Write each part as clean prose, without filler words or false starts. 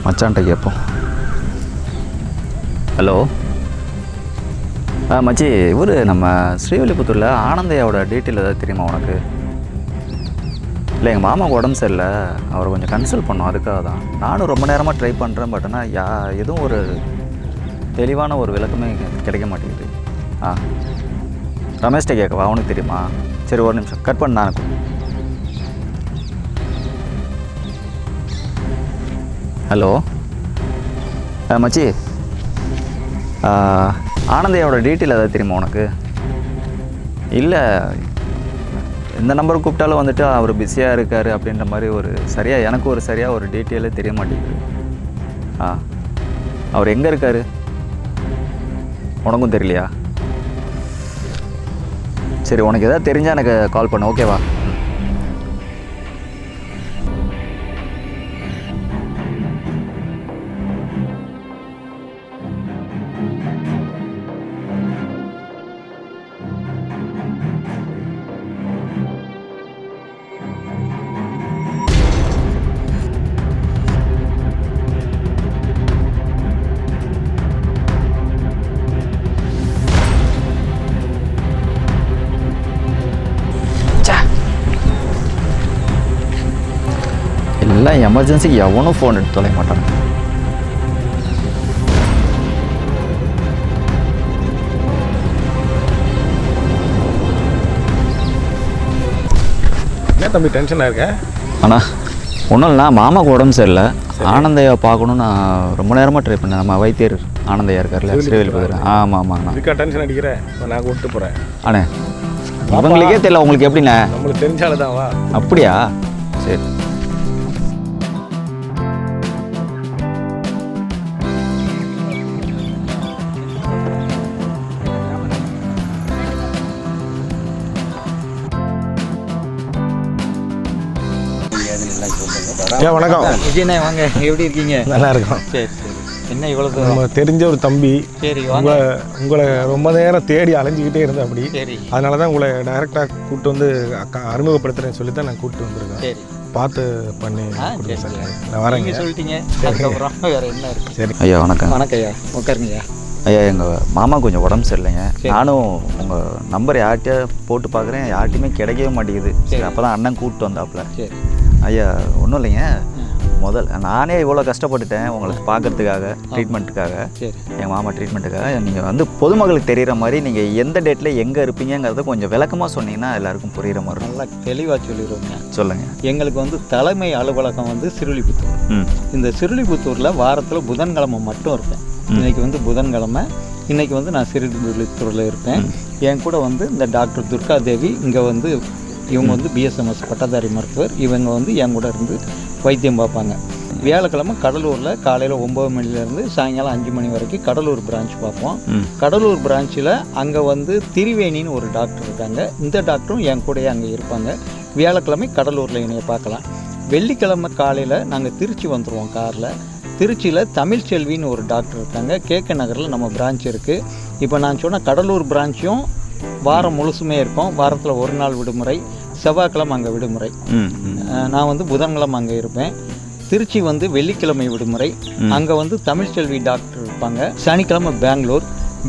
மச்சான்ட்ட கேட்போம். ஹலோ மச்சி, இவர் நம்ம ஸ்ரீவில்லிபுத்தூரில் ஆனந்தையோட டீட்டெயில் ஏதாவது தெரியுமா உனக்கு? இல்லை, எங்கள் மாமாவுக்கு உடம்பு சரியில்லை, அவரை கொஞ்சம் கன்சல்ட் பண்ணோம், அதுக்காக தான். நானும் ரொம்ப நேரமாக ட்ரை பண்ணுறேன், பட் ஆனால் எதுவும் ஒரு தெளிவான ஒரு விளக்கமே கிடைக்க மாட்டேங்குது. ரமேஷ்ட கேட்கவா? அவனுக்கு தெரியுமா? சரி, ஒரு நிமிஷம் கட் பண்ண நான். ஹலோ மச்சி, ஆனந்தையோட டீட்டெயில் ஏதாவது தெரியுமா உனக்கு? இல்லை, எந்த நம்பருக்கு கூப்பிட்டாலும் வந்துட்டு அவர் பிஸியாக இருக்கார் அப்படின்ற மாதிரி எனக்கு ஒரு சரியாக ஒரு டீட்டெயிலே தெரிய மாட்டேங்குது. அவர் எங்கே இருக்கார் உனக்கும் தெரியலையா? சரி, உனக்கு எதாவது தெரிஞ்சால் எனக்கு கால் பண்ணு, ஓகேவா? எல்லாம் எமர்ஜென்சிக்கு எவனும் ஃபோன் எடுத்து தொலைய மாட்டாங்க. என்ன தம்பி டென்ஷனாக இருக்க? அண்ணா ஒன்றும் இல்லைண்ணா, மாமாவுக்கு உடம்பு சரியில்லை, ஆனந்தையா பார்க்கணுன்னு நான் ரொம்ப நேரமாக ட்ரை பண்ணேன். நம்ம வைத்தியர் ஆனந்தையா இருக்கார்ல, ஸ்ரீவில்லிபுத்தூர். ஆமாம் ஆமாங்கண்ணா. இதுக்கா டென்ஷன் அடிக்கிறேன்? நான் கூப்பிட்டு போகிறேன். அண்ணே, உங்களுக்கே தெரியல, உங்களுக்கு எப்படிண்ணே? நம்மளுக்கு தெரிஞ்சால்தான் வா. அப்படியா? சரி. வணக்கம் விஜயண்ணே, வாங்க. எப்படி இருக்கீங்க? நல்லா இருக்கும். சரி சரி. என்ன இவ்வளோ நம்ம தெரிஞ்ச ஒரு தம்பி. சரி, உங்களை ரொம்ப நேரம் தேடி அலைஞ்சிக்கிட்டே இருந்தேன் அப்படி. சரி, அதனால தான் உங்களை டைரெக்டாக கூப்பிட்டு வந்து அறிமுகப்படுத்துறேன்னு சொல்லி தான் நான் கூப்பிட்டு வந்திருக்கேன். சரி, பார்த்து பண்ணி கொடுங்க சார். நான் வரேங்க. சொல்லிட்டீங்க, அதுக்கப்புறம் வேறு என்ன இருக்குது? சரி ஐயா வணக்கம். வணக்கம் ஐயா, உட்காருங்கய்யா. ஐயா, எங்கள் மாமா கொஞ்சம் உடம்பு சரியில்லைங்க. நானும் உங்கள் நம்பர் யார்கிட்டயா போட்டு பார்க்குறேன், யார்கிட்டையுமே கிடைக்கவே மாட்டேங்குது. சரி, அப்போ தான் அண்ணன் கூப்பிட்டு வந்தாப்புல. சரி ஐயா, ஒன்றும் இல்லைங்க, நானே இவ்வளோ கஷ்டப்பட்டுட்டேன் உங்களுக்கு பார்க்கறதுக்காக, ட்ரீட்மெண்ட்டுக்காக, எங்கள் மாமா ட்ரீட்மெண்ட்டுக்காக. நீங்கள் வந்து பொதுமக்களுக்கு தெரிகிற மாதிரி நீங்கள் எந்த டேட்டில் எங்கே இருப்பீங்கிறத கொஞ்சம் விளக்கமாக சொன்னீங்கன்னா எல்லாருக்கும் புரிகிற மாதிரி. நல்லா தெளிவாக சொல்லிடுவோங்க. சொல்லுங்கள். எங்களுக்கு வந்து தலைமை அலுவலகம் வந்து ஸ்ரீவில்லிபுத்தூர். இந்த ஸ்ரீவில்லிபுத்தூரில் வாரத்தில் புதன்கிழமை மட்டும் இருப்பேன். இன்றைக்கி வந்து புதன்கிழமை, இன்றைக்கி வந்து நான் ஸ்ரீவில்லிபுத்தூரில் இருப்பேன். என் கூட வந்து இந்த டாக்டர் துர்கா தேவி, இங்கே வந்து இவங்க வந்து பிஎஸ்எம்எஸ் பட்டதாரி மருத்துவர், இவங்க வந்து என் கூட இருந்து வைத்தியம் பார்ப்பாங்க. வியாழக்கிழமை கடலூரில் காலையில் 9 மணிலேருந்து சாயங்காலம் 5 மணி வரைக்கும் கடலூர் பிரான்ச் பார்ப்போம். கடலூர் பிரான்ச்சில் அங்கே வந்து திரிவேணின்னு ஒரு டாக்டர் இருக்காங்க. இந்த டாக்டரும் என் கூடயே அங்கே இருப்பாங்க. வியாழக்கிழமை கடலூரில் என்னையை பார்க்கலாம். வெள்ளிக்கிழமை காலையில் நாங்கள் திருச்சி வந்துடுவோம் காரில். திருச்சியில் தமிழ்ச்செல்வின்னு ஒரு டாக்டர் இருக்காங்க. கேகே நகரில் நம்ம பிரான்ச் இருக்குது. இப்போ நான் சொன்ன கடலூர் பிரான்ச்சும் வாரம் முழுசுமே இருக்கும். வாரத்தில் ஒரு நாள் விடுமுறை, செவ்வாய்க்கிழமை அங்கே விடுமுறை. நான் வந்து புதன்கிழமை அங்கே இருப்பேன். திருச்சி வந்து வெள்ளிக்கிழமை விடுமுறை, அங்கே வந்து தமிழ்ச்செல்வி டாக்டர் இருப்பாங்க. சனிக்கிழமை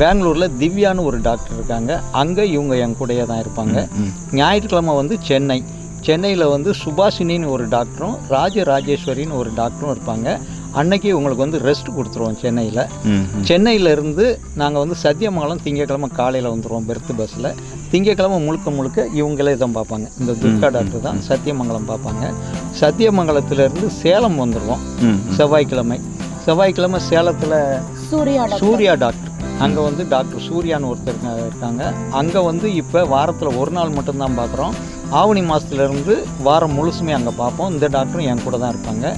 பெங்களூரில் திவ்யான்னு ஒரு டாக்டர் இருக்காங்க, அங்கே இவங்க என் கூடயே தான் இருப்பாங்க. ஞாயிற்றுக்கிழமை வந்து சென்னையில் வந்து சுபாஷினின்னு ஒரு டாக்டரும் ராஜராஜேஸ்வரின்னு ஒரு டாக்டரும் இருப்பாங்க. அன்னைக்கு உங்களுக்கு வந்து ரெஸ்ட் கொடுத்துருவோம். சென்னையிலேருந்து நாங்கள் வந்து சத்தியமங்கலம் திங்கக்கிழமை காலையில் வந்துடுவோம் பெர்த் பஸ்ஸில். திங்கக்கிழமை முழுக்க இவங்களே தான் பார்ப்பாங்க. இந்த துர்கா டாக்டர் தான் சத்தியமங்கலம் பார்ப்பாங்க. சத்தியமங்கலத்திலேருந்து சேலம் வந்துடுவோம் செவ்வாய்க்கிழமை சேலத்தில் சூர்யா டாக்டர், அங்கே வந்து டாக்டர் சூர்யான்னு ஒருத்தர் இருக்காங்க. அங்கே வந்து இப்போ வாரத்தில் ஒரு நாள் மட்டும்தான் பார்க்குறோம். ஆவணி மாதத்துலேருந்து வாரம் முழுசுமே அங்கே பார்ப்போம். இந்த டாக்டரும் என் கூட தான் இருப்பாங்க.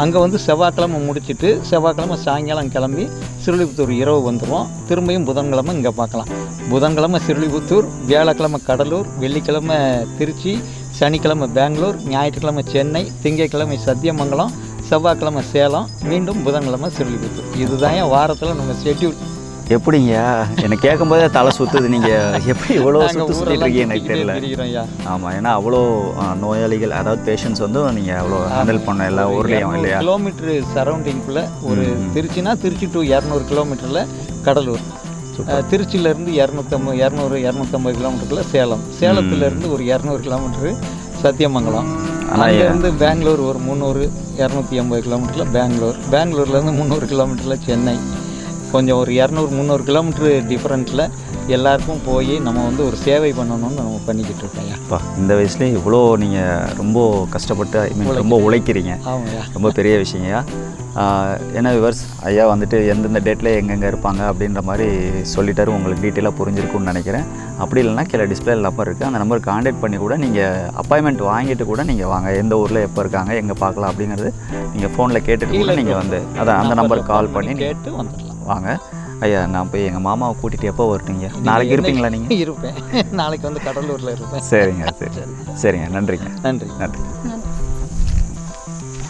அங்கே வந்து செவ்வாய்க்கிழமை முடிச்சுட்டு செவ்வாய்க்கிழமை சாயங்காலம் கிளம்பி ஸ்ரீவில்லிபுத்தூர் இரவு வந்துடுவோம். திரும்பியும் புதன்கிழமை இங்கே பார்க்கலாம். புதன்கிழமை ஸ்ரீவில்லிபுத்தூர், வியாழக்கிழமை கடலூர், வெள்ளிக்கிழமை திருச்சி, சனிக்கிழமை பெங்களூர், ஞாயிற்றுக்கிழமை சென்னை, திங்கட்கிழமை சத்தியமங்கலம், செவ்வாய்க்கிழமை சேலம், மீண்டும் புதன்கிழமை ஸ்ரீவில்லிபுத்தூர். இதுதான் வாரத்தில் நம்ம ஷெட்யூல். எப்படிங்க என்னை கேட்கும்போதே தலை சுற்றுது. நீங்கள் எப்படி இவ்வளோ சுற்றிட்டு இருக்கீங்க எனக்கு தெரியல. ஐயா. ஆமாம், ஏன்னா அவ்வளோ நோயாளிகள், அதாவது பேஷண்ட்ஸ் வந்து நீங்கள் அவ்வளோ ஹேண்டில் பண்ண எல்லா ஊர்லேயும் இல்லையா? கிலோமீட்டர் சரௌண்டிங்குள்ளே ஒரு திருச்சினா திருச்சி டு 200 கிலோமீட்டரில் கடலூர், திருச்சியிலேருந்து 200-250 கிலோமீட்டருக்குள்ள சேலத்துலேருந்து ஒரு 200 கிலோமீட்டரு சத்தியமங்கலம், அங்கேருந்து பெங்களூர் ஒரு 300-250 கிலோமீட்டரில் பெங்களூர்லேருந்து 300 கிலோமீட்டரில் சென்னை, கொஞ்சம் ஒரு 200-300 கிலோமீட்டரு டிஃப்ரெண்ட்டில் எல்லாருக்கும் போய் நம்ம வந்து ஒரு சேவை பண்ணணும்னு நம்ம பண்ணிக்கிட்டு இருக்கோம். அப்பா, இந்த வயசுலேயே இவ்வளோ நீங்கள் ரொம்ப கஷ்டப்பட்டு ரொம்ப உழைக்கிறீங்க. ஆமாய்யா, ரொம்ப பெரிய விஷயங்கய்யா. ஏன்னா விவர்ஸ் ஐயா வந்துட்டு எந்தெந்த டேட்டில் எங்கெங்கே இருப்பாங்க அப்படின்ற மாதிரி சொல்லிட்டாரு. உங்களுக்கு டீட்டெயிலாக புரிஞ்சிருக்குன்னு நினைக்கிறேன். அப்படி இல்லைனா கீழே டிஸ்பிளே நம்பர் இருக்குது, அந்த நம்பர் கான்டாக்ட் பண்ணி கூட நீங்கள் அப்பாயின்மெண்ட் வாங்கிட்டு கூட நீங்கள் வாங்க. எந்த ஊரில் எப்போ இருக்காங்க, எங்கே பார்க்கலாம் அப்படிங்கிறது நீங்கள் ஃபோனில் கேட்டுட்டு கூட நீங்கள் வந்து அதான் அந்த நம்பருக்கு கால் பண்ணி கேட்டு வந்துடலாம். வாங்க. ஐயா, நான் போய் எங்கள் மாமாவை கூட்டிகிட்டு எப்போ வரட்டுங்க? நாளைக்கு இருப்பீங்களா நீங்கள்? இருப்பேன், நாளைக்கு வந்து கடலூரில் இருப்பேன். சரிங்க, சரிங்க, நன்றிங்க. நன்றி. நன்றி.